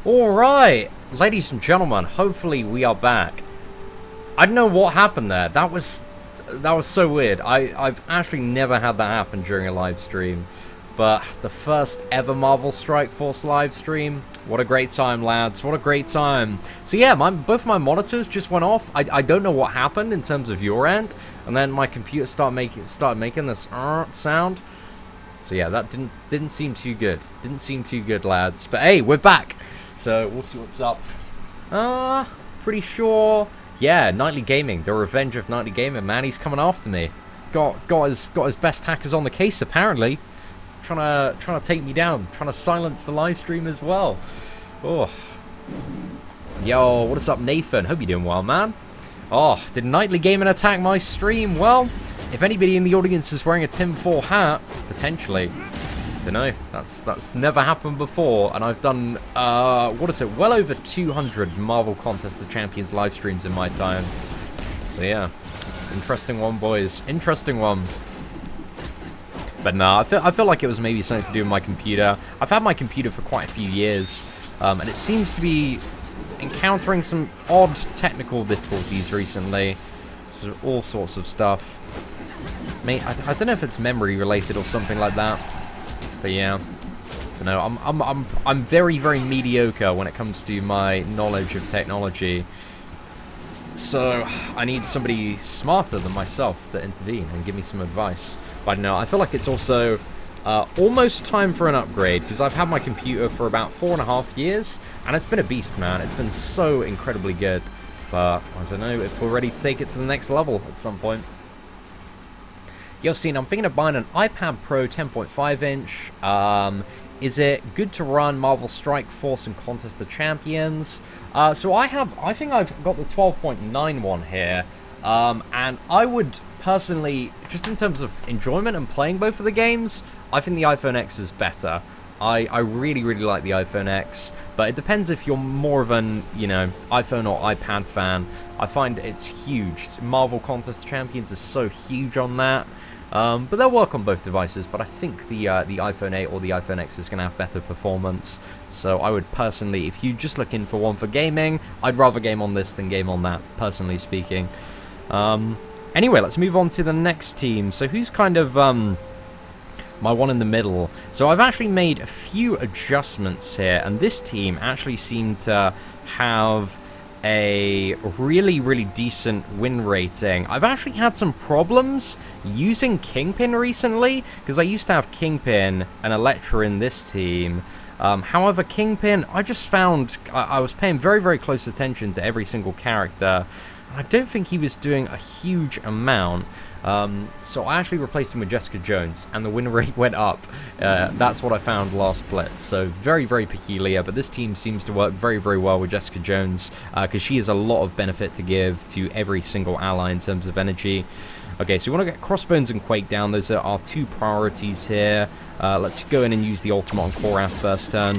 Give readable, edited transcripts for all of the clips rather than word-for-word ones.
Alright, ladies and gentlemen, hopefully we are back. I don't know what happened there. That was so weird. I've actually never had that happen during a live stream. But the first ever Marvel Strike Force live stream, what a great time, lads. What a great time. So yeah, both my monitors just went off. I don't know what happened in terms of your end. And then my computer started making this sound. So yeah, that didn't seem too good. Didn't seem too good, lads. But hey, we're back. So we'll see what's up. Pretty sure. Yeah, Nightly Gaming, the revenge of Nightly Gaming, man. He's coming after me. Got his best hackers on the case apparently. Trying to take me down. Trying to silence the live stream as well. Oh. Yo, what is up, Nathan? Hope you're doing well, man. Oh, did Nightly Gaming attack my stream? Well, if anybody in the audience is wearing a Tim 4 hat, potentially. Don't know. That's never happened before, and I've done what is it? Well over 200 Marvel Contest of Champions live streams in my time. So yeah, interesting one, boys. Interesting one. But no, I feel like it was maybe something to do with my computer. I've had my computer for quite a few years, and it seems to be encountering some odd technical difficulties recently. So all sorts of stuff. Mate, I don't know if it's memory related or something like that. But yeah, you know, I'm very, very mediocre when it comes to my knowledge of technology. So I need somebody smarter than myself to intervene and give me some advice. But no, I feel like it's also almost time for an upgrade, because I've had my computer for about 4.5 years, and it's been a beast, man. It's been so incredibly good. But I don't know if we're ready to take it to the next level at some point. Yo, Seatin, I'm thinking of buying an iPad Pro 10.5 inch. Is it good to run Marvel Strike Force and Contest of Champions? So I think I've got the 12.9 one here. And I would personally, just in terms of enjoyment and playing both of the games, I think the iPhone X is better. I really, really like the iPhone X, but it depends if you're more of an, you know, iPhone or iPad fan. I find it's huge. Marvel Contest of Champions is so huge on that. But they'll work on both devices, but I think the iPhone 8 or the iPhone X is going to have better performance. So I would personally, if you're just looking for one for gaming, I'd rather game on this than game on that, personally speaking. Anyway, let's move on to the next team. So who's kind of my one in the middle? So I've actually made a few adjustments here, and this team actually seemed to have a really, really decent win rating. I've actually had some problems using Kingpin recently, because I used to have Kingpin and Elektra in this team. However, Kingpin, I just found I was paying very, very close attention to every single character. I don't think he was doing a huge amount. So I actually replaced him with Jessica Jones, and the win rate went up. That's what I found last Blitz. So very, very peculiar, but this team seems to work very, very well with Jessica Jones, because she has a lot of benefit to give to every single ally in terms of energy. Okay, so we want to get Crossbones and Quake down. Those are our two priorities here. Let's go in and use the ultimate on Korath first turn.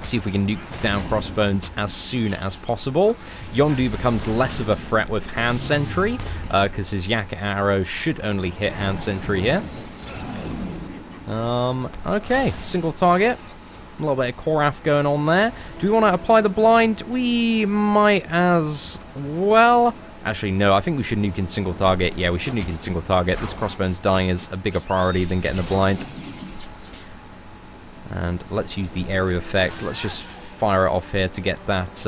See if we can nuke down Crossbones as soon as possible. Yondu becomes less of a threat with Hand Sentry, because his Yak arrow should only hit Hand Sentry here. Okay, single target. A little bit of Korath going on there. Do we want to apply the blind? We might as well. Actually, no, I think we should nuke in single target. Yeah, we should nuke in single target. This Crossbones dying is a bigger priority than getting the blind. And let's use the area effect. Let's just fire it off here to get that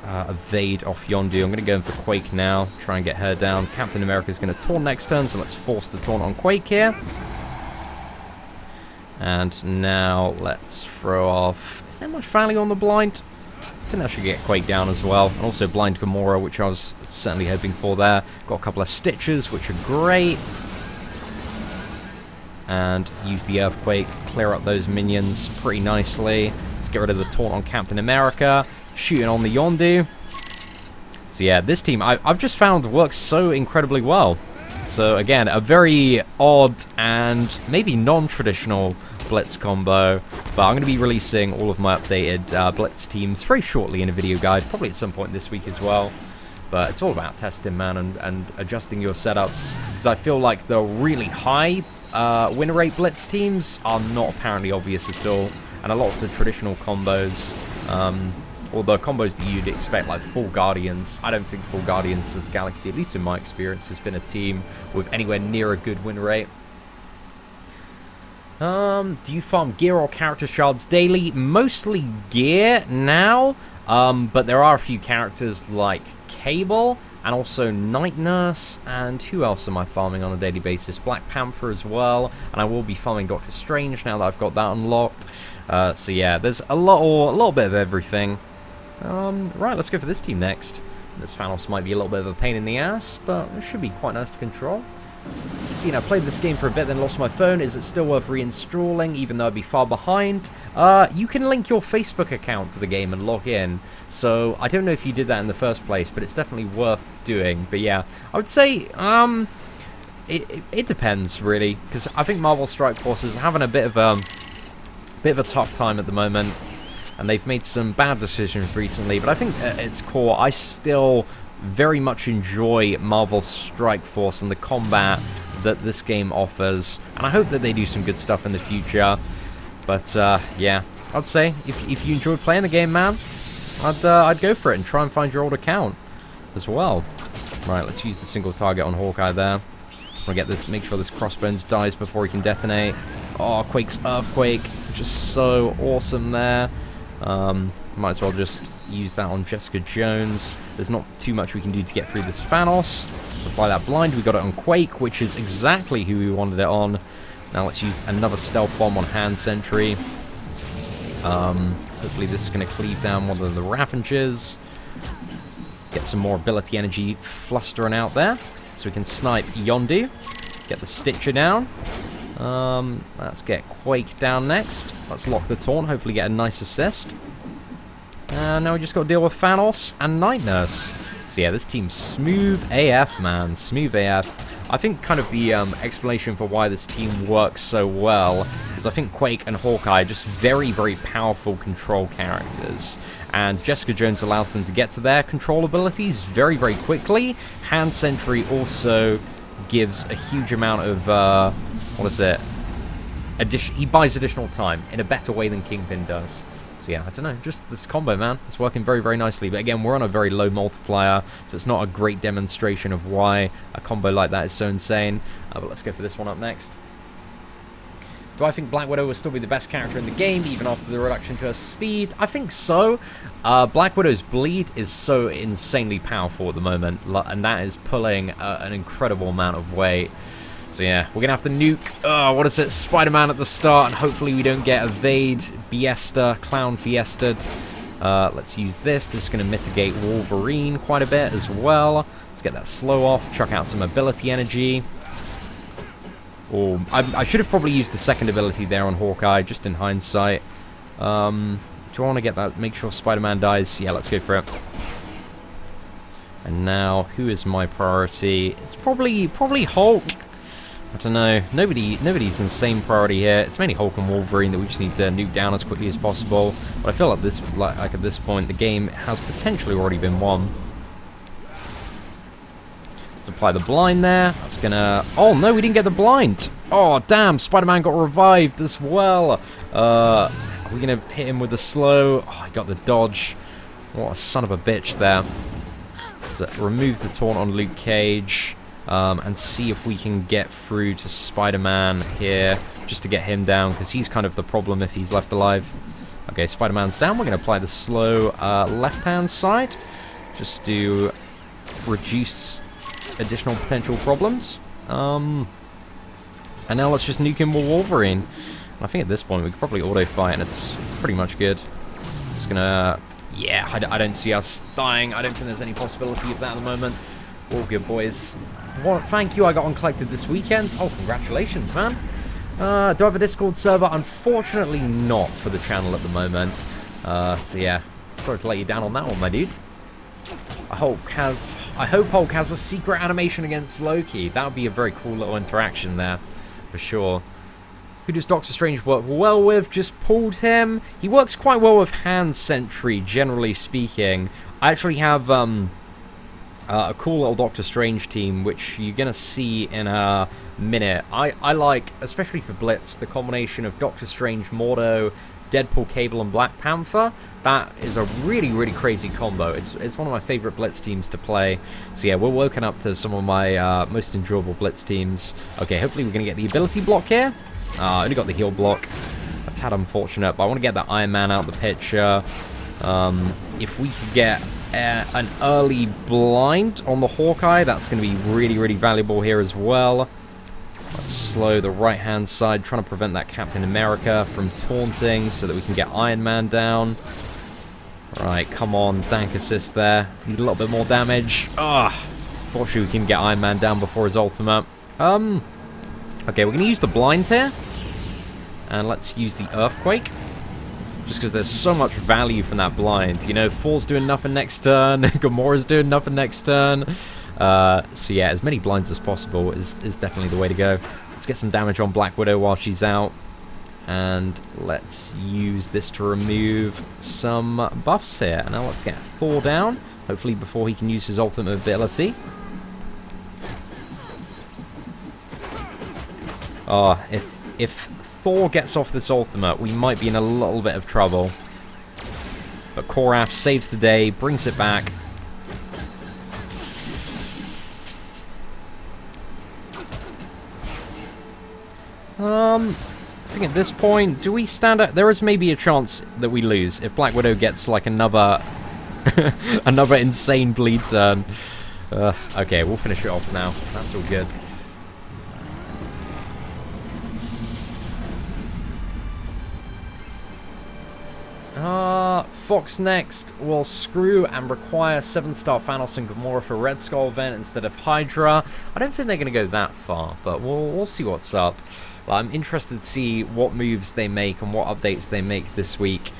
evade off Yondu. I'm going to go in for Quake now. Try and get her down. Captain America's going to taunt next turn, so let's force the taunt on Quake here. And now let's throw off... Is there much value on the blind? I think that should get Quake down as well. And also blind Gamora, which I was certainly hoping for there. Got a couple of Stitches, which are great. And use the Earthquake, clear up those minions pretty nicely. Let's get rid of the taunt on Captain America, shooting on the Yondu. So yeah, this team I've just found works so incredibly well. So again, a very odd and maybe non-traditional Blitz combo, but I'm going to be releasing all of my updated Blitz teams very shortly in a video guide, probably at some point this week as well. But it's all about testing, man, and adjusting your setups, because I feel like the really high win rate Blitz teams are not apparently obvious at all. and a lot of the traditional combos, or the combos that you'd expect, like full Guardians. I don't think full Guardians of the Galaxy, at least in my experience, has been a team with anywhere near a good win rate. Do you farm gear or character shards daily? Mostly gear now, but there are a few characters like Cable, and also Night Nurse, and who else am I farming on a daily basis? Black Panther as well, and I will be farming Doctor Strange now that I've got that unlocked. So yeah, there's a little bit of everything. Right, let's go for this team next. This Thanos might be a little bit of a pain in the ass, but it should be quite nice to control. See, I played this game for a bit, then lost my phone. Is it still worth reinstalling, even though I'd be far behind? You can link your Facebook account to the game and log in. So, I don't know if you did that in the first place, but it's definitely worth doing. But yeah, I would say, it depends, really. Because I think Marvel Strike Force is having a bit of a tough time at the moment. And they've made some bad decisions recently. But I think at its core, I still very much enjoy Marvel Strike Force and the combat that this game offers, and I hope that they do some good stuff in the future. But yeah, I'd say if you enjoy playing the game, man, I'd go for it and try and find your old account as well. Right, let's use the single target on Hawkeye there. Just want to get this, make sure this Crossbones dies before he can detonate. Oh, Quake's Earthquake, just so awesome there. Might as well just use that on Jessica Jones. There's not too much we can do to get through this Thanos. Let's apply that blind. We got it on Quake, which is exactly who we wanted it on. Now let's use another stealth bomb on Hand Sentry. Hopefully this is going to cleave down one of the Ravengers. Get some more ability energy flustering out there, so we can snipe Yondu. Get the Stitcher down. Let's get Quake down next. Let's lock the taunt, hopefully get a nice assist. And now we just got to deal with Thanos and Night Nurse. So yeah, this team's smooth AF, man. Smooth AF. I think kind of the explanation for why this team works so well is I think Quake and Hawkeye are just very, very powerful control characters. And Jessica Jones allows them to get to their control abilities very, very quickly. Hand Sentry also gives a huge amount of, what is it? He buys additional time in a better way than Kingpin does. So yeah, I don't know, just this combo, man, it's working very, very nicely. But again, we're on a very low multiplier, so it's not a great demonstration of why a combo like that is so insane. But let's go for this one up next. Do I think Black Widow will still be the best character in the game, even after the reduction to her speed? I think so. Black Widow's bleed is so insanely powerful at the moment, and that is pulling an incredible amount of weight. So yeah, we're going to have to nuke, what is it, Spider-Man at the start, and hopefully we don't get Evade, Fiesta, Clown Fiesta'd. Let's use this. This is going to mitigate Wolverine quite a bit as well. Let's get that slow off, chuck out some ability energy. Oh, I should have probably used the second ability there on Hawkeye, just in hindsight. Do I want to get that, make sure Spider-Man dies? Yeah, let's go for it. And now, who is my priority? It's probably Hulk. I don't know. Nobody's insane priority here. It's mainly Hulk and Wolverine that we just need to nuke down as quickly as possible. But I feel like at this point, the game has potentially already been won. Let's apply the blind there. That's gonna... Oh, no, we didn't get the blind. Oh, damn. Spider-Man got revived as well. Are we gonna hit him with the slow? Oh, I got the dodge. What a son of a bitch there. Let's remove the taunt on Luke Cage. And see if we can get through to Spider-Man here, just to get him down, because he's kind of the problem if he's left alive. Okay, Spider-Man's down. We're going to apply the slow left-hand side, just to reduce additional potential problems. And now let's just nuke him with Wolverine. I think at this point we could probably auto-fight, and it's pretty much good. Just going to... Yeah, I don't see us dying. I don't think there's any possibility of that at the moment. All good, boys. Well, thank you, I got one collected this weekend. Oh, congratulations, man. Do I have a Discord server? Unfortunately not for the channel at the moment. So yeah, sorry to let you down on that one, my dude. I hope Hulk has a secret animation against Loki. That would be a very cool little interaction there, for sure. Who does Doctor Strange work well with? Just pulled him. He works quite well with Hand Sentry, generally speaking. I actually have... a cool little Doctor Strange team, which you're going to see in a minute. I like, especially for Blitz, the combination of Doctor Strange, Mordo, Deadpool, Cable, and Black Panther. That is a really, really crazy combo. It's one of my favorite Blitz teams to play. So yeah, we're woken up to some of my most enjoyable Blitz teams. Okay, hopefully we're going to get the ability block here. Only got the heal block. That's tad unfortunate, but I want to get that Iron Man out of the picture. If we could get an early blind on the Hawkeye, that's going to be really, really valuable here as well. Let's slow the right-hand side, trying to prevent that Captain America from taunting so that we can get Iron Man down. Right, come on, dank assist there. Need a little bit more damage. Fortunately we can get Iron Man down before his ultimate. Okay, we're going to use the blind here. And let's use the Earthquake. Just because there's so much value from that blind. You know, Thor's doing nothing next turn. Gamora's doing nothing next turn. So yeah, as many blinds as possible is definitely the way to go. Let's get some damage on Black Widow while she's out. And let's use this to remove some buffs here. And now let's get Thor down. Hopefully before he can use his ultimate ability. If Thor gets off this ultimate, we might be in a little bit of trouble. But Korath saves the day, brings it back. I think at this point, do we stand up? There is maybe a chance that we lose if Black Widow gets like another another insane bleed turn. Okay, we'll finish it off now. That's all good. Fox next will screw and require 7-star Thanos and Gamora for Red Skull event instead of Hydra. I don't think they're going to go that far, but we'll see what's up. I'm interested to see what moves they make and what updates they make this week.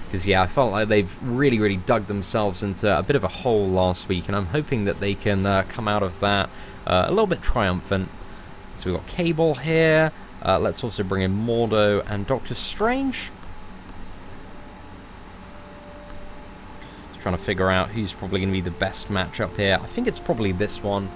Because, yeah, I felt like they've really, really dug themselves into a bit of a hole last week. And I'm hoping that they can come out of that a little bit triumphant. So we've got Cable here. Let's also bring in Mordo and Doctor Strange. Just trying to figure out who's probably going to be the best matchup here. I think it's probably this one.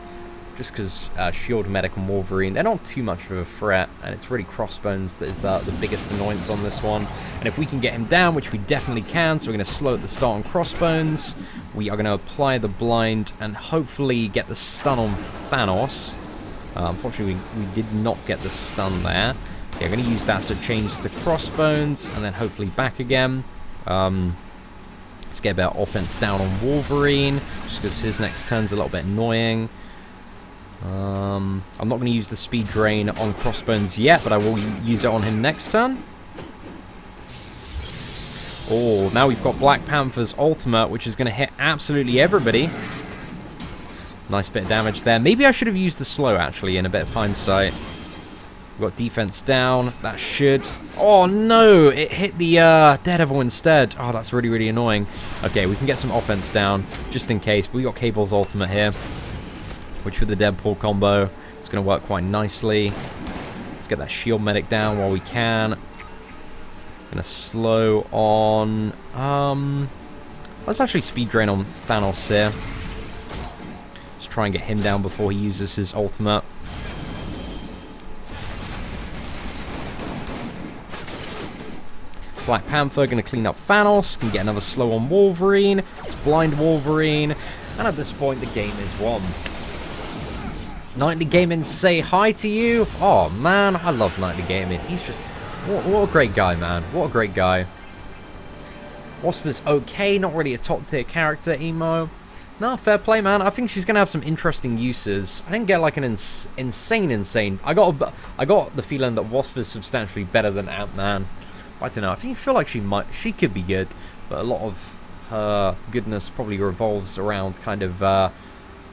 Just because Shield, Medic, and Wolverine, they're not too much of a threat, and it's really Crossbones that is the biggest annoyance on this one. And if we can get him down, which we definitely can, so we're going to slow at the start on Crossbones, we are going to apply the blind and hopefully get the stun on Thanos. Unfortunately, we did not get the stun there. Okay, I'm going to use that to change to Crossbones, and then hopefully back again. Let's get a bit of offense down on Wolverine, just because his next turn's a little bit annoying. I'm not going to use the speed drain on Crossbones yet, but I will use it on him next turn. Oh, now we've got Black Panther's ultimate, which is going to hit absolutely everybody. Nice bit of damage there. Maybe I should have used the slow, actually, in a bit of hindsight. We've got defense down. That should... Oh, no! It hit the Daredevil instead. Oh, that's really, really annoying. Okay, we can get some offense down, just in case. But we got Cable's ultimate here, which with the Deadpool combo, it's going to work quite nicely. Let's get that Shield Medic down while we can. Going to slow on... let's actually speed drain on Thanos here. Let's try and get him down before he uses his ultimate. Black Panther going to clean up Thanos. Can get another slow on Wolverine. It's blind Wolverine. And at this point, the game is won. Nightly Gaming, say hi to you. Oh man, I love Nightly Gaming. He's just what a great guy, man. What a great guy. Wasp is okay, not really a top tier character, emo. No, fair play, man. I think she's gonna have some interesting uses. I didn't get like an insane. I got the feeling that Wasp is substantially better than Ant-Man. I don't know. I feel like she could be good, but a lot of her goodness probably revolves around kind of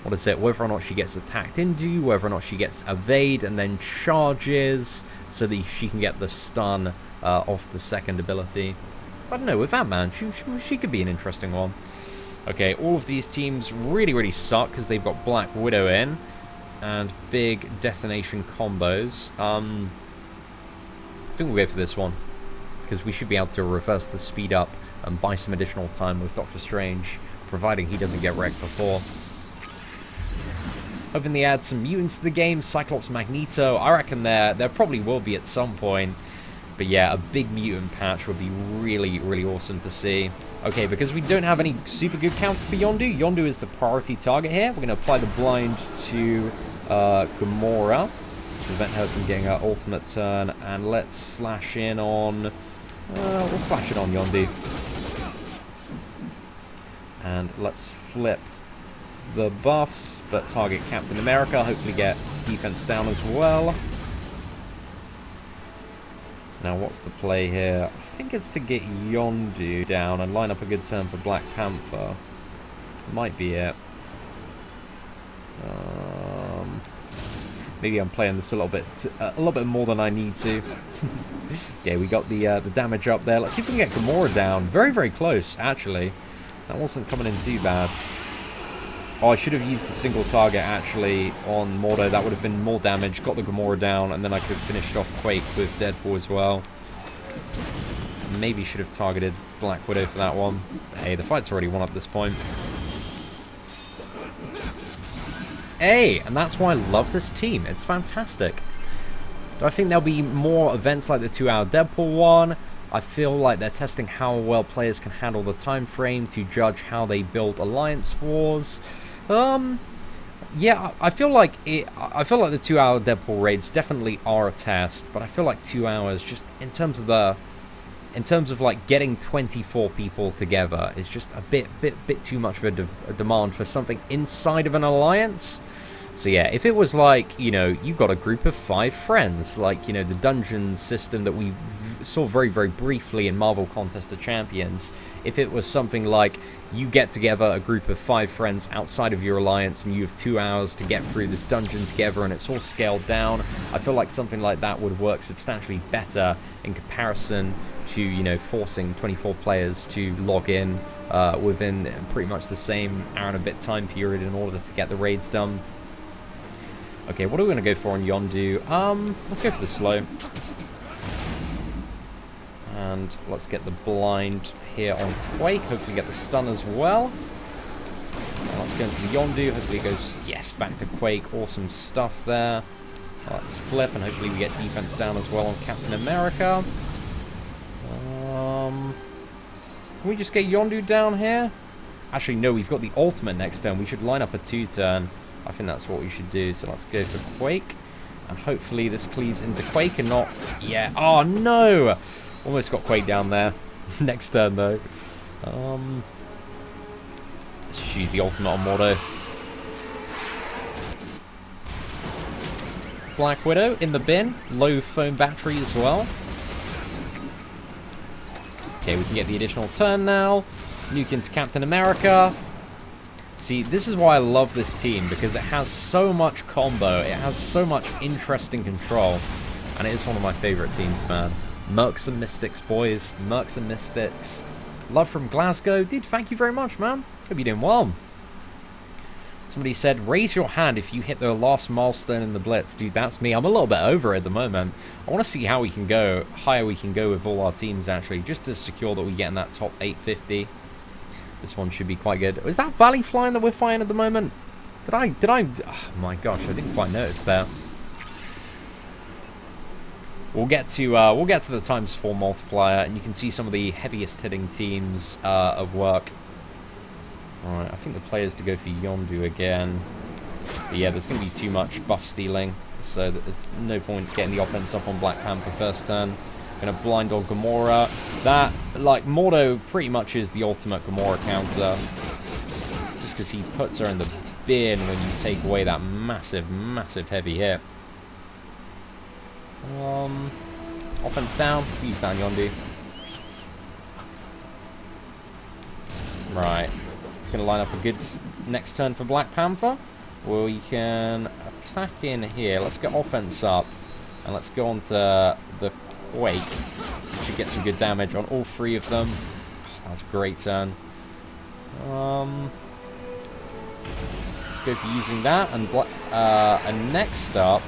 what is it? Whether or not she gets attacked into, whether or not she gets evade and then charges, so that she can get the stun off the second ability. I don't know. With that, man, she could be an interesting one. Okay, all of these teams really, really suck because they've got Black Widow in and big detonation combos. I think we'll go for this one because we should be able to reverse the speed up and buy some additional time with Doctor Strange, providing he doesn't get wrecked before. Hoping they add some mutants to the game, Cyclops, Magneto. I reckon there probably will be at some point. But yeah, a big mutant patch would be really, really awesome to see. Okay, because we don't have any super good counter for Yondu. Yondu is the priority target here. We're going to apply the blind to Gamora to prevent her from getting her ultimate turn. And let's slash in on... we'll slash it on Yondu. And let's flip the buffs, but target Captain America. Hopefully get defense down as well. Now, what's the play here? I think it's to get Yondu down and line up a good turn for Black Panther. Might be it. Maybe I'm playing this a little bit more than I need to. Yeah, we got the damage up there. Let's see if we can get Gamora down. Very, very close, actually. That wasn't coming in too bad. Oh, I should have used the single target, actually, on Mordo. That would have been more damage. Got the Gamora down, and then I could have finished off Quake with Deadpool as well. Maybe should have targeted Black Widow for that one. Hey, the fight's already won at this point. Hey, and that's why I love this team. It's fantastic. Do I think there'll be more events like the 2-hour Deadpool one? I feel like they're testing how well players can handle the time frame to judge how they build alliance wars. Yeah, I feel like the 2-hour Deadpool raids definitely are a test, but I feel like 2 hours, just in terms of like getting 24 people together, is just a bit too much of a demand for something inside of an alliance. So yeah, if it was like, you know, you got a group of 5 friends, like, you know, the dungeon system that we saw very, very briefly in Marvel Contest of Champions, if it was something like you get together a group of 5 friends outside of your alliance and you have 2 hours to get through this dungeon together and it's all scaled down, I feel like something like that would work substantially better in comparison to, you know, forcing 24 players to log in within pretty much the same hour and a bit time period in order to get the raids done. Okay, what are we going to go for on Yondu? Let's go for the slow. And let's get the blind here on Quake. Hopefully get the stun as well. And let's go into the Yondu. Hopefully it goes, yes, back to Quake. Awesome stuff there. Let's flip, and hopefully we get defense down as well on Captain America. Can we just get Yondu down here? Actually, no, we've got the ultimate next turn. We should line up a 2-turn. I think that's what we should do. So let's go for Quake. And hopefully this cleaves into Quake and not... Yeah. Oh, no! Almost got Quake down there. Next turn, though. Let's use the ultimate on Mordo. Black Widow in the bin. Low foam battery as well. Okay, we can get the additional turn now. Nuke into Captain America. See, this is why I love this team, because it has so much combo, it has so much interesting control, and it is one of my favorite teams, man. Mercs and Mystics, boys. Mercs and Mystics. Love from Glasgow. Dude, thank you very much, man. Hope you're doing well. Somebody said, raise your hand if you hit the last milestone in the Blitz. Dude, that's me. I'm a little bit over at the moment. I want to see how we can go, higher we can go with all our teams, actually, just to secure that we get in that top 850. This one should be quite good. Is that Valley flying that we're fighting at the moment? Did I... Oh my gosh, I didn't quite notice there. We'll get to the ×4 multiplier, and you can see some of the heaviest hitting teams at work. Alright, I think the play is to go for Yondu again. But yeah, there's going to be too much buff stealing, so there's no point getting the offense up on Black Panther first turn. Going to blind on Gamora. That, like, Mordo pretty much is the ultimate Gamora counter. Just because he puts her in the bin when you take away that massive, massive heavy hit. Offense down. Use down Yondu. Right. It's going to line up a good next turn for Black Panther. Well, we can attack in here. Let's get offense up. And let's go on to the Quake. Should get some good damage on all 3 of them. That's a great turn. Let's go for using that. And next up,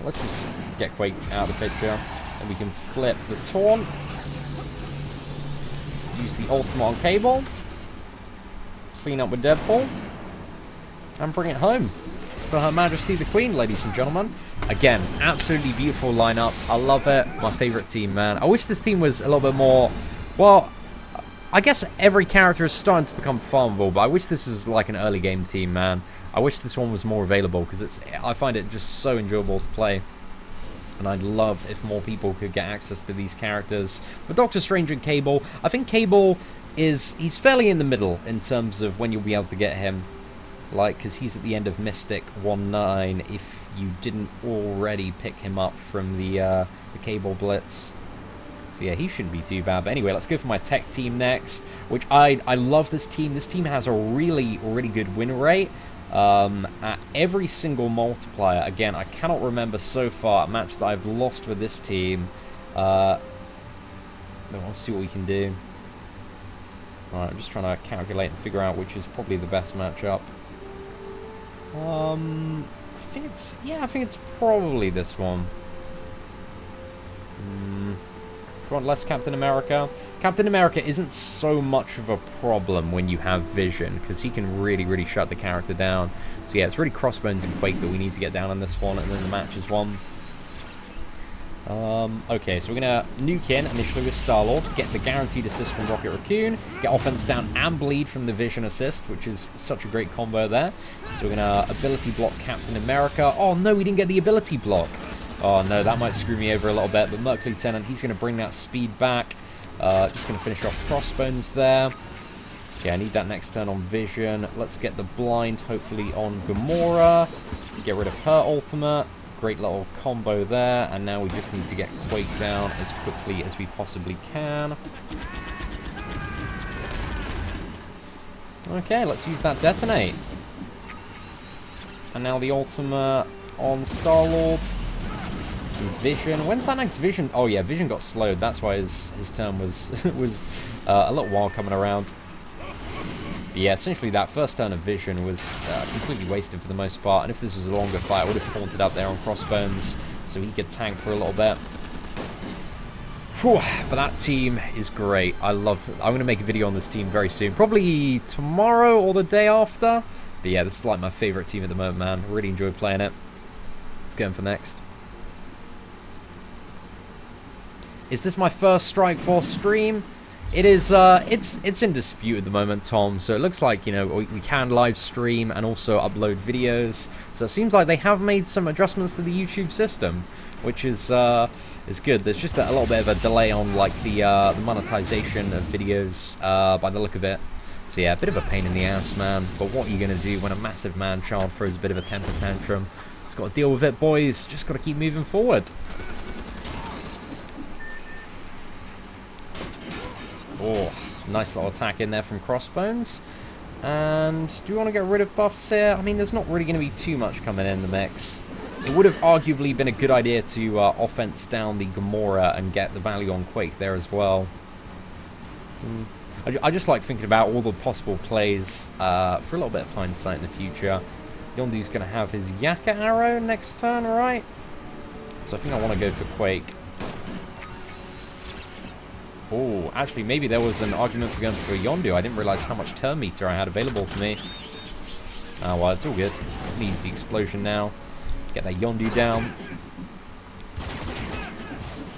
let's just get Quake out of the picture. And we can flip the taunt. Use the ultimate on Cable. Clean up with Deadpool. And bring it home. For Her Majesty the Queen, ladies and gentlemen. Again, absolutely beautiful lineup. I love it. My favorite team, man. I wish this team was a little bit more... Well, I guess every character is starting to become farmable, but I wish this was like an early game team, man. I wish this one was more available, because I find it just so enjoyable to play. And I'd love if more people could get access to these characters. But Doctor Strange and Cable, I think Cable he's fairly in the middle in terms of when you'll be able to get him. Like, because he's at the end of Mystic 1-9 if you didn't already pick him up from the Cable Blitz. So yeah, he shouldn't be too bad. But anyway, let's go for my tech team next, which I love this team. This team has a really good win rate at every single multiplier. Again, I cannot remember so far a match that I've lost with this team. Let's see what we can do. Alright, I'm just trying to calculate and figure out which is probably the best matchup. I think it's probably this one. Come on, less Captain America. Captain America isn't so much of a problem when you have Vision, because he can really shut the character down. So yeah, it's really Crossbones and Quake that we need to get down on this one, and then the match is won. Okay, so we're going to nuke in initially with Star-Lord, get the guaranteed assist from Rocket Raccoon, get offense down and bleed from the Vision assist, which is such a great combo there. So we're going to ability block Captain America. Oh no, we didn't get the ability block. Oh no, that might screw me over a little bit, but Merc Lieutenant, he's going to bring that speed back. Just going to finish off Crossbones there. Okay, I need that next turn on Vision. Let's get the blind, hopefully, on Gamora. Get rid of her ultimate. Great little combo there, and now we just need to get Quake down as quickly as we possibly can. Okay, let's use that detonate. And now the ultimate on Star-Lord. Vision. When's that next Vision? Oh yeah, Vision got slowed. That's why his turn was a little while coming around. But yeah, essentially that first turn of Vision was completely wasted for the most part. And if this was a longer fight, I would have taunted up there on Crossbones so he could tank for a little bit. Whew, but that team is great. I'm going to make a video on this team very soon. Probably tomorrow or the day after. But yeah, this is like my favorite team at the moment, man. Really enjoy playing it. Let's go in for next. Is this my first Strike Force stream? It is, it's in dispute at the moment, Tom, so it looks like, you know, we can live stream and also upload videos, so it seems like they have made some adjustments to the YouTube system, which is good. There's just a little bit of a delay on, like, the monetization of videos, by the look of it. So yeah, a bit of a pain in the ass, man, but what are you going to do when a massive man-child throws a bit of a temper tantrum? Just got to deal with it, boys. Just got to keep moving forward. Oh, nice little attack in there from Crossbones. And do we want to get rid of buffs here? I mean, there's not really going to be too much coming in the mix. It would have arguably been a good idea to offense down the Gamora and get the value on Quake there as well. I just like thinking about all the possible plays for a little bit of hindsight in the future. Yondu's going to have his Yaka arrow next turn, right? So I think I want to go for Quake. Oh, actually, maybe there was an argument for going for Yondu. I didn't realize how much turn meter I had available to me. Oh, well, it's all good. Let me use the explosion now. Get that Yondu down.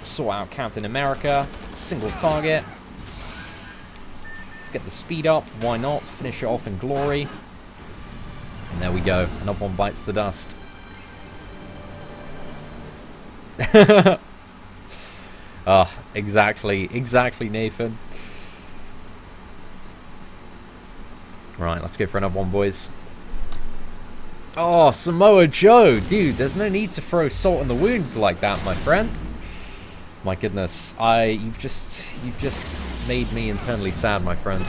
Sort out Captain America. Single target. Let's get the speed up. Why not? Finish it off in glory. And there we go. Another one bites the dust. Exactly, Nathan. Right, let's go for another one, boys. Oh, Samoa Joe, dude, there's no need to throw salt in the wound like that, my friend. My goodness, you've just made me internally sad, my friend.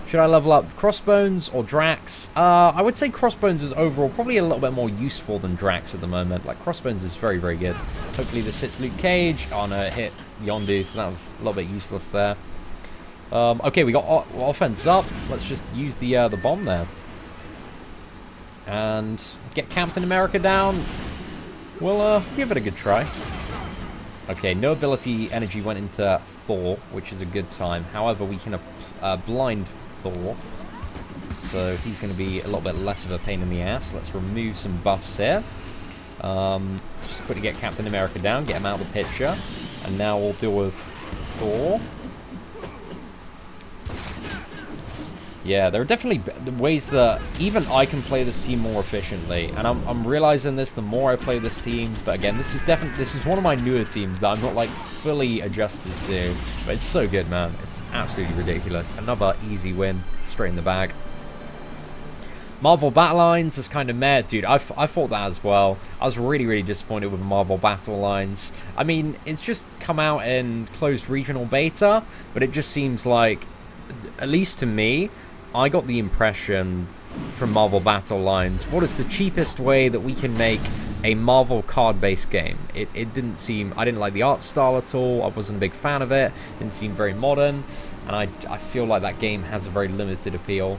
Should I level up Crossbones or Drax? I would say Crossbones is overall probably a little bit more useful than Drax at the moment. Like, Crossbones is very good. Hopefully this hits Luke Cage. Oh no, it hit Yondu, so that was a little bit useless there. Okay, we got offense up. Let's just use the bomb there. And get Captain America down. We'll give it a good try. Okay, no ability energy went into Thor, which is a good time. However, we can blind Thor, so he's going to be a little bit less of a pain in the ass. Let's remove some buffs here. Just quickly get Captain America down, get him out of the picture. And now we'll deal with Thor. Yeah, there are definitely ways that even I can play this team more efficiently, and I'm realizing this the more I play this team. But again, this is one of my newer teams that I'm not like fully adjusted to, but it's so good, man. It's absolutely ridiculous. Another easy win, straight in the bag. Marvel Battle Lines is kind of meh, dude. I thought that as well. I was really disappointed with Marvel Battle Lines. I mean, it's just come out in closed regional beta, but it just seems like, at least to me, I got the impression from Marvel Battle Lines, what is the cheapest way that we can make a Marvel card-based game? It didn't seem... I didn't like the art style at all. I wasn't a big fan of it. It didn't seem very modern. And I feel like that game has a very limited appeal.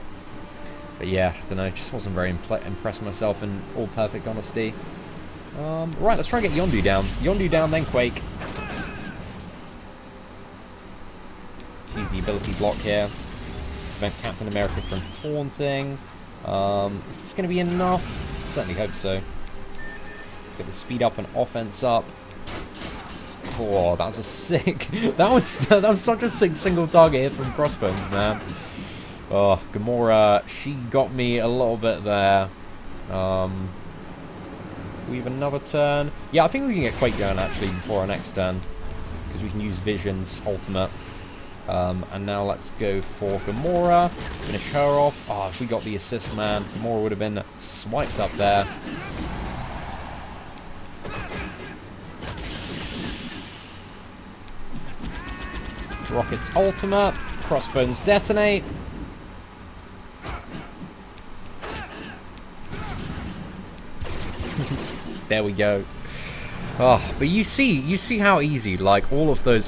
But yeah, I don't know. Just wasn't very impressed myself in all perfect honesty. Right, let's try and get Yondu down. Yondu down, then Quake. Let's use the ability block here. Prevent Captain America from taunting. Is this going to be enough? I certainly hope so. Let's get the speed up and offense up. Oh, that was a sick... that was such a sick single target hit from Crossbones, man. Oh, Gamora, she got me a little bit there. We have another turn. Yeah, I think we can get Quake going, actually, before our next turn. Because we can use Vision's ultimate. And now let's go for Gamora. Finish her off. Oh, if we got the assist, man, Gamora would have been swiped up there. Rocket's ultimate. Crossbones detonate. There we go. Oh, but you see how easy like all of those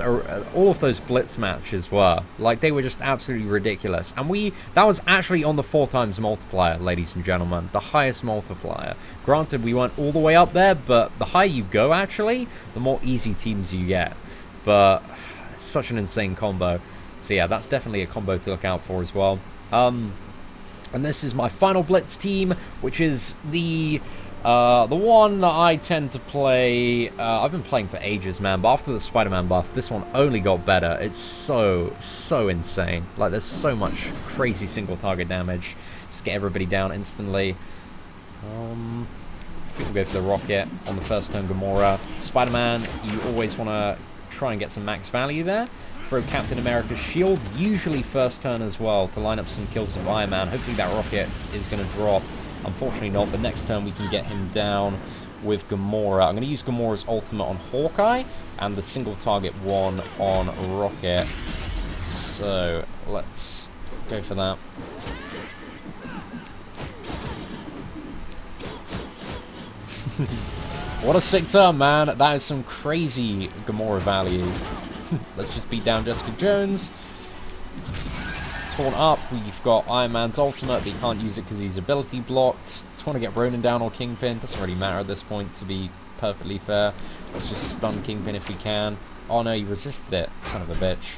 blitz matches were. Like they were just absolutely ridiculous. And that was actually on the 4x multiplier, ladies and gentlemen, the highest multiplier. Granted, we weren't all the way up there, but the higher you go, actually, the more easy teams you get. But it's such an insane combo. So yeah, that's definitely a combo to look out for as well. And this is my final blitz team, which is the one that I tend to play. I've been playing for ages, man, but after the Spider-Man buff, this one only got better. It's so insane. Like, there's so much crazy single target damage. Just get everybody down instantly. I think we'll go for the rocket on the first turn. Gamora. Spider-Man, you always want to try and get some max value there. Throw Captain America's shield, usually first turn as well, to line up some kills of Iron Man. Hopefully that rocket is going to drop. Unfortunately not, but next turn we can get him down with Gamora. I'm going to use Gamora's ultimate on Hawkeye and the single target one on Rocket. So let's go for that. What a sick turn, man. That is some crazy Gamora value. Let's just beat down Jessica Jones. Torn up, we've got Iron Man's ultimate, but he can't use it because he's ability blocked. Just want to get Ronan down or Kingpin. Doesn't really matter at this point, to be perfectly fair. Let's just stun Kingpin if we can. Oh no, he resisted it, son of a bitch.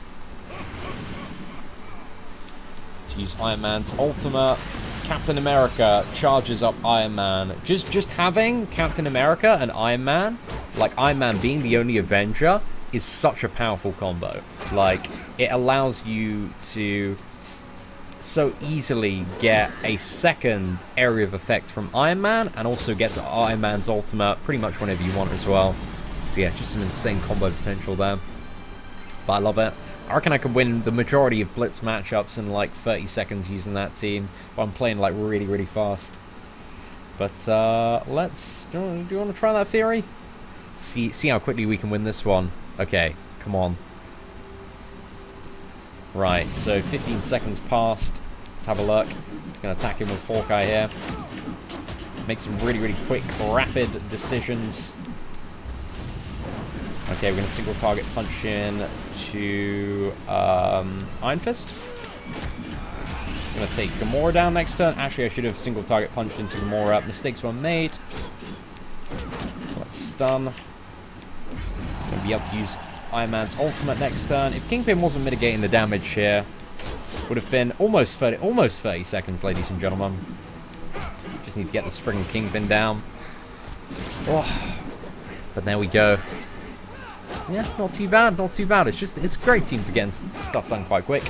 Let's use Iron Man's ultimate. Captain America charges up Iron Man. Just having Captain America and Iron Man, like Iron Man being the only Avenger, is such a powerful combo. Like, it allows you to so easily get a second area of effect from Iron Man and also get to Iron Man's ultimate pretty much whenever you want as well. So yeah, just some insane combo potential there. But I love it. I reckon I could win the majority of blitz matchups in like 30 seconds using that team, but I'm playing like really fast. But let's... Do you want to try that theory? See how quickly we can win this one. Okay, come on. Right, so 15 seconds passed. Let's have a look. Just going to attack him with Hawkeye here. Make some really quick, rapid decisions. Okay, we're going to single target punch in to Iron Fist. I'm going to take Gamora down next turn. Actually, I should have single target punched into Gamora. Mistakes were made. Let's stun. Going to be able to use Iron Man's ultimate next turn. If Kingpin wasn't mitigating the damage here, would have been almost 30 seconds, ladies and gentlemen. Just need to get the spring Kingpin down. Oh, but there we go. Yeah, not too bad, not too bad. It's a great team for getting stuff done quite quick.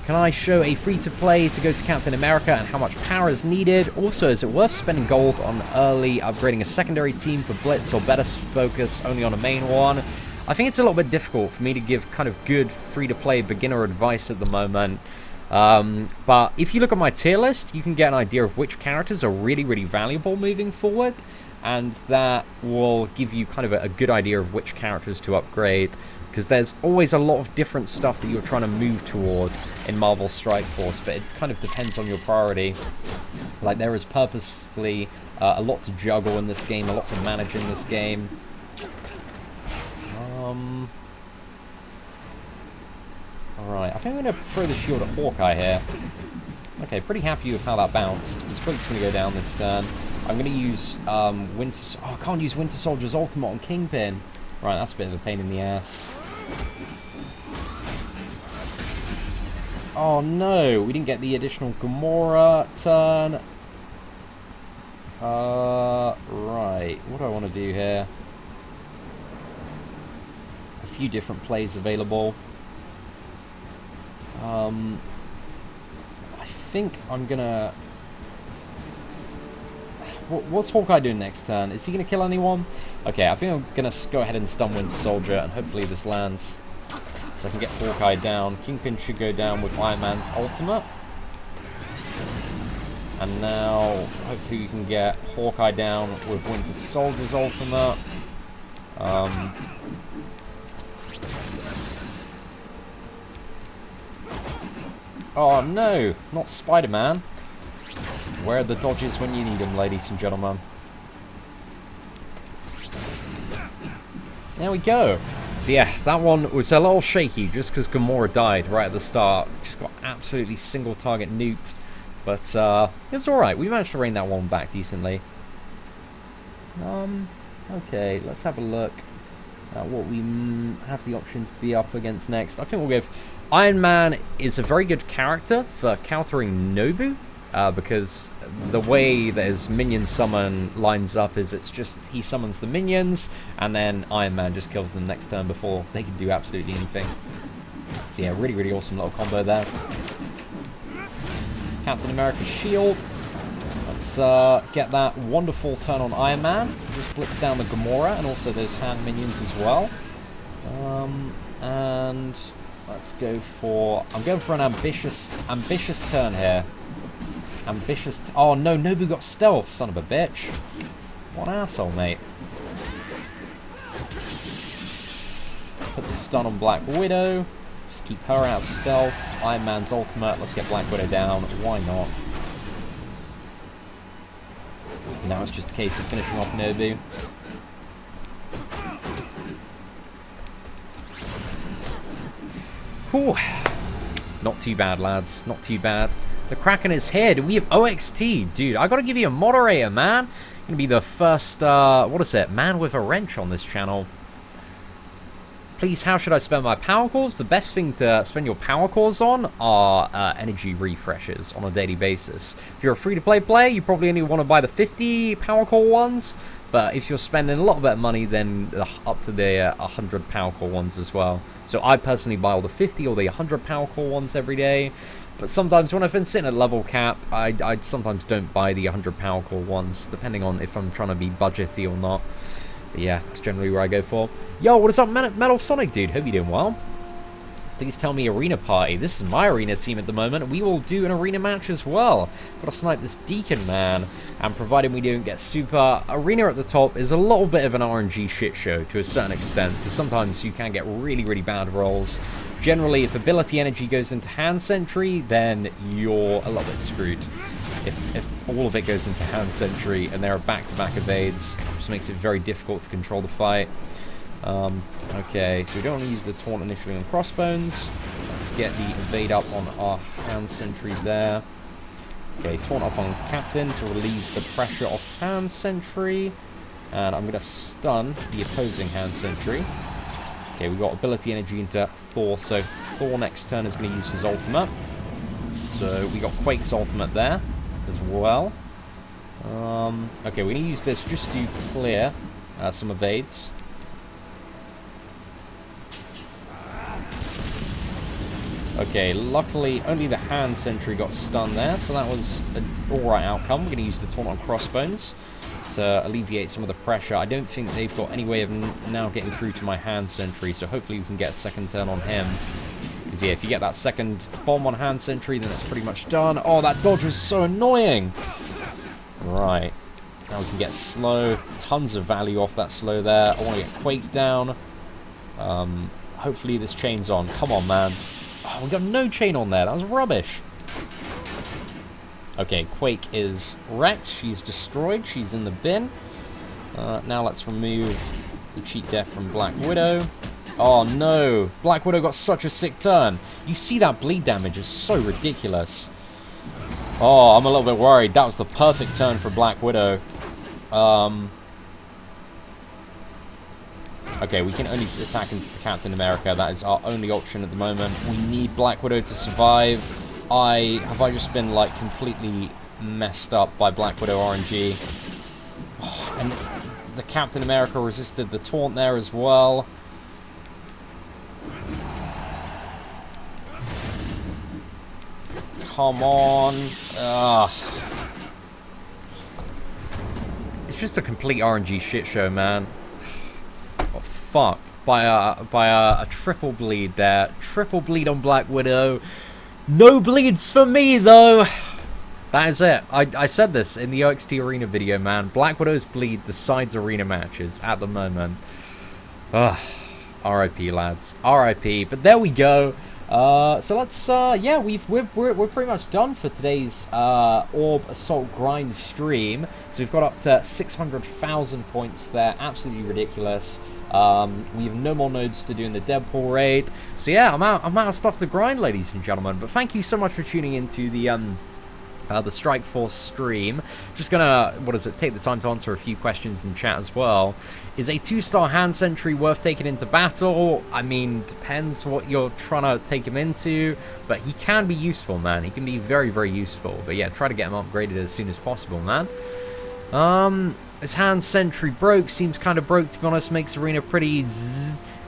Can I show a free-to-play to go to Captain America and how much power is needed? Also, is it worth spending gold on early upgrading a secondary team for Blitz, or better focus only on a main one? I think it's a little bit difficult for me to give kind of good free-to-play beginner advice at the moment. But if you look at my tier list, you can get an idea of which characters are really, really valuable moving forward. And that will give you kind of a good idea of which characters to upgrade. Because there's always a lot of different stuff that you're trying to move toward in Marvel Strike Force, but it kind of depends on your priority. Like, there is purposefully a lot to juggle in this game, a lot to manage in this game. Alright, I think I'm going to throw the shield at Hawkeye here. Okay, pretty happy with how that bounced. It's quickly going to go down this turn. I'm going to use Winter... Oh, I can't use Winter Soldier's ultimate on Kingpin. Right, that's a bit of a pain in the ass. Oh no, we didn't get the additional Gamora turn. Right, what do I want to do here? A few different plays available. I think I'm gonna... What's Hawkeye doing next turn? Is he gonna kill anyone? Okay, I think I'm gonna go ahead and stun Winter Soldier, and hopefully this lands. So I can get Hawkeye down. Kingpin should go down with Iron Man's ultimate. And now, hopefully we can get Hawkeye down with Winter Soldier's ultimate. Oh no, not Spider-Man. Where are the dodges when you need them, ladies and gentlemen? There we go. So yeah, that one was a little shaky just because Gamora died right at the start. Just got absolutely single target nuked. But it was alright. We managed to rein that one back decently. Okay, let's have a look at what we have the option to be up against next. I think we'll give... Iron Man is a very good character for countering Nobu. Because the way that his minion summon lines up is it's just he summons the minions and then Iron Man just kills them next turn before they can do absolutely anything. So yeah, really, really awesome little combo there. Captain America's shield. Let's get that wonderful turn on Iron Man. Just blitz down the Gamora and also those hand minions as well. And let's go for... I'm going for an ambitious turn here. Ambitious... Oh no, Nobu got stealth, son of a bitch. What an asshole, mate. Put the stun on Black Widow. Just keep her out of stealth. Iron Man's ultimate. Let's get Black Widow down. Why not? Now it's just a case of finishing off Nobu. Whew. Not too bad, lads. Not too bad. The Kraken is here. Do we have OXT? Dude, I gotta give you a moderator, man. Gonna be the first, what is it? Man with a wrench on this channel. Please, how should I spend my power cores? The best thing to spend your power cores on are energy refreshes on a daily basis. If you're a free-to-play player, you probably only want to buy the 50 power core ones. But if you're spending a lot of money, then up to the 100 power core ones as well. So I personally buy all the 50 or the 100 power core ones every day. But sometimes when I've been sitting at level cap, I sometimes don't buy the 100 power core ones, depending on if I'm trying to be budgety or not. But yeah, that's generally where I go for. Yo, what is up, Metal Sonic, dude? Hope you're doing well. Please tell me arena party. This is my arena team at the moment. We will do an arena match as well. Gotta snipe this Deacon, man. And provided we don't get super... Arena at the top is a little bit of an RNG shit show to a certain extent, because sometimes you can get really, really bad rolls. Generally, if ability energy goes into hand sentry, then you're a little bit screwed. If all of it goes into hand sentry and there are back-to-back evades, it just makes it very difficult to control the fight. Okay, so we don't want to use the taunt initially on Crossbones. Let's get the evade up on our hand sentry there. Okay, taunt up on Captain to relieve the pressure off hand sentry. And I'm going to stun the opposing hand sentry. Okay, we got ability energy into Thor, so Thor next turn is going to use his ultimate. So we got Quake's ultimate there as well. Okay, we're going to use this just to clear some evades. Okay, luckily only the hand sentry got stunned there, so that was an alright outcome. We're going to use the taunt on crossbones to alleviate some of the pressure. I don't think they've got any way of now getting through to my hand sentry, so hopefully we can get a second turn on him. Because yeah, if you get that second bomb on hand sentry, then it's pretty much done. Oh, that dodge was so annoying! Right, now we can get slow. Tons of value off that slow there. I want to get Quake down. Hopefully this chain's on. Come on, man. Oh, we got no chain on there. That was rubbish. Okay, Quake is wrecked. She's destroyed. She's in the bin. Now let's remove the cheat death from Black Widow. Oh, no. Black Widow got such a sick turn. You see that bleed damage is so ridiculous. Oh, I'm a little bit worried. That was the perfect turn for Black Widow. Okay, we can only attack into the Captain America. That is our only option at the moment. We need Black Widow to survive. Have I just been, like, completely messed up by Black Widow RNG? Oh, and the Captain America resisted the taunt there as well. Come on. It's just a complete RNG shit show, man. Got fucked by a triple bleed there. Triple bleed on Black Widow. No bleeds for me, though. That is it. I said this in the OXT Arena video, man. Black Widow's bleed decides arena matches at the moment. RIP, lads. RIP. But there we go. So let's, yeah, we're pretty much done for today's Orb Assault Grind stream. So we've got up to 600,000 points there. Absolutely ridiculous. We have no more nodes to do in the Deadpool raid. So yeah, I'm out of stuff to grind, ladies and gentlemen. But thank you so much for tuning into the Strike Force stream. Just gonna, take the time to answer a few questions in chat as well. Is a 2-star hand sentry worth taking into battle? I mean, depends what you're trying to take him into, but he can be useful, man. He can be very, very useful. But yeah, try to get him upgraded as soon as possible, man. His hand sentry broke, seems kind of broke, to be honest, makes arena pretty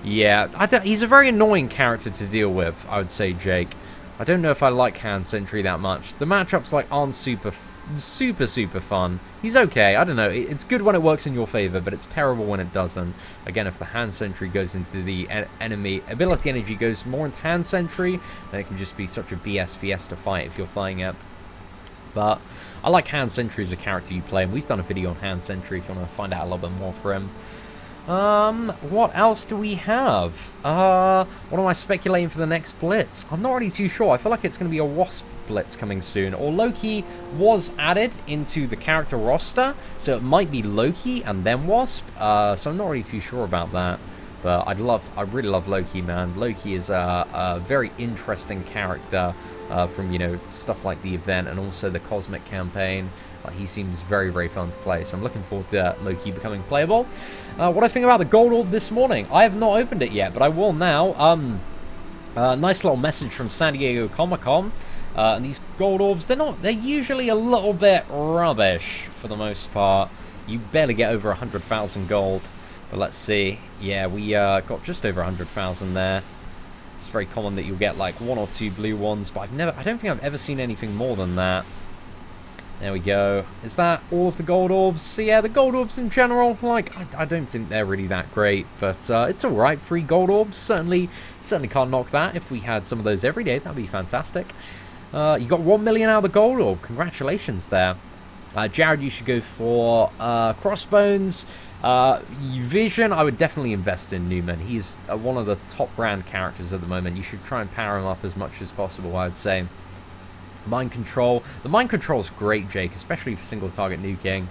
yeah, he's a very annoying character to deal with, I would say, Jake. I don't know if I like hand sentry that much. The matchups like aren't super fun. He's okay, I don't know, it's good when it works in your favor, but it's terrible when it doesn't. Again, if the hand sentry goes into the enemy, ability energy goes more into hand sentry, then it can just be such a BS to fight if you're fighting it. But I like hand sentry as a character you play, and we've done a video on hand sentry if you want to find out a little bit more for him. What else do we have? What am I speculating for the next Blitz? I'm not really too sure. I feel like it's going to be a Wasp Blitz coming soon. Or Loki was added into the character roster, so it might be Loki and then Wasp. So I'm not really too sure about that. But I really love Loki, man. Loki is a very interesting character from, you know, stuff like the event and also the Cosmic campaign. He seems very, very fun to play, so I'm looking forward to Loki becoming playable. What I think about the Gold Orb this morning, I have not opened it yet, but I will now. Nice little message from San Diego Comic-Con. And these Gold Orbs, they're usually a little bit rubbish for the most part. You barely get over 100,000 gold. But let's see. Yeah, we got just over 100,000 there. It's very common that you'll get like 1 or 2 blue ones, but I don't think I've ever seen anything more than that. There we go. Is that all of the gold orbs? So yeah, the gold orbs in general, like, I don't think they're really that great, but it's alright. 3 gold orbs, certainly can't knock that. If we had some of those every day, that'd be fantastic. You got 1 million out of the gold orb. Congratulations there. Jared, you should go for crossbones. Vision, I would definitely invest in Newman. He's one of the top brand characters at the moment. You should try and power him up as much as possible, I would say. Mind control. The mind control is great, Jake, especially for single target nuking.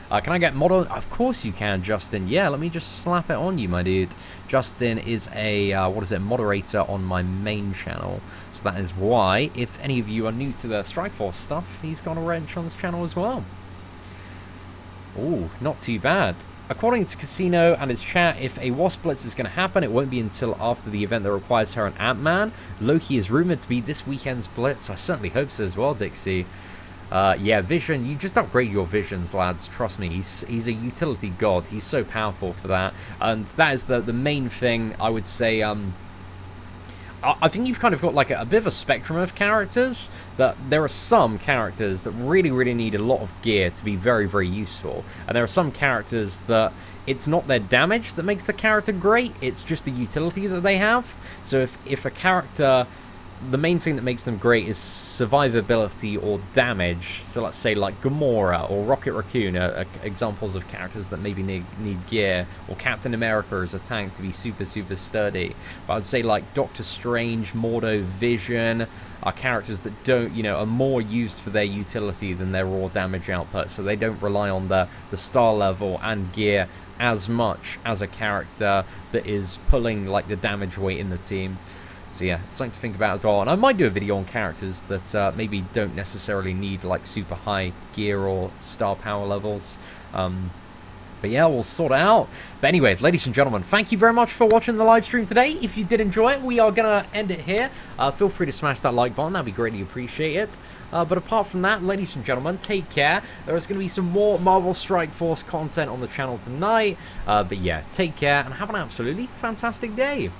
Can I get model? Of course you can, Justin. Yeah, let me just slap it on you, my dude. Justin is a, moderator on my main channel. So that is why, if any of you are new to the Strikeforce stuff, he's got a wrench on this channel as well. Ooh, not too bad. According to Casino and his chat, if a Wasp Blitz is going to happen, it won't be until after the event that requires her and Ant-Man. Loki is rumored to be this weekend's Blitz. I certainly hope so as well, Dixie. Yeah, Vision, you just upgrade your Visions, lads. Trust me, he's a utility god. He's so powerful for that. And that is the main thing, I would say. I think you've kind of got like a bit of a spectrum of characters. That there are some characters that really need a lot of gear to be very useful. And there are some characters that it's not their damage that makes the character great, it's just the utility that they have. So if a character, the main thing that makes them great is survivability or damage. So let's say like Gamora or Rocket Raccoon are examples of characters that maybe need gear, or Captain America as a tank to be super sturdy. But I'd say like Doctor Strange, Mordo, Vision are characters that don't, you know, are more used for their utility than their raw damage output. So they don't rely on the star level and gear as much as a character that is pulling like the damage weight in the team. So yeah, it's something to think about as well. And I might do a video on characters that maybe don't necessarily need like super high gear or star power levels. But yeah, we'll sort it out. But anyway, ladies and gentlemen, thank you very much for watching the live stream today. If you did enjoy it, we are going to end it here. Feel free to smash that like button. That'd be greatly appreciated. But apart from that, ladies and gentlemen, take care. There is going to be some more Marvel Strike Force content on the channel tonight. But yeah, take care and have an absolutely fantastic day.